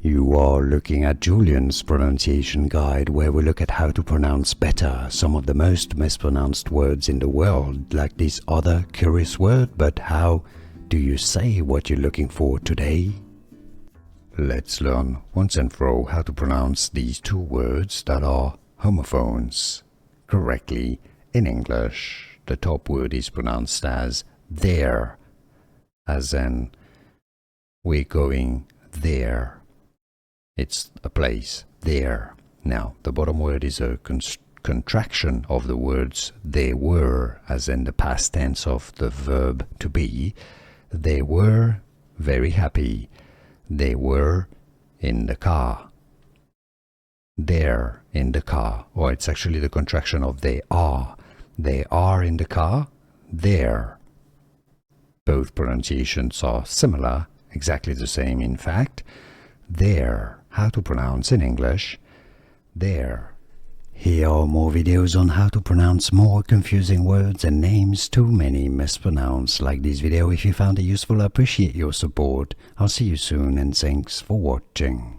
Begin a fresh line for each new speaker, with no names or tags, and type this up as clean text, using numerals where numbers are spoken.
You are looking at Julian's pronunciation guide, where we look at how to pronounce better some of the most mispronounced words in the world, like this other curious word. But how do you say what you're looking for today? Let's learn once and for all how to pronounce these two words that are homophones correctly in English. The top word is pronounced as there, as in we're going there. It's a place, there. Now, the bottom word is a contraction of the words they were, as in the past tense of the verb to be. They were very happy. They were in the car. They're in the car. Or it's actually the contraction of they are. They are in the car. They're. Both pronunciations are similar, exactly the same in fact. There. How to pronounce in English. There. Here are more videos on how to pronounce more confusing words and names too many mispronounced. Like this video if you found it useful. I appreciate your support. I'll see you soon and thanks for watching.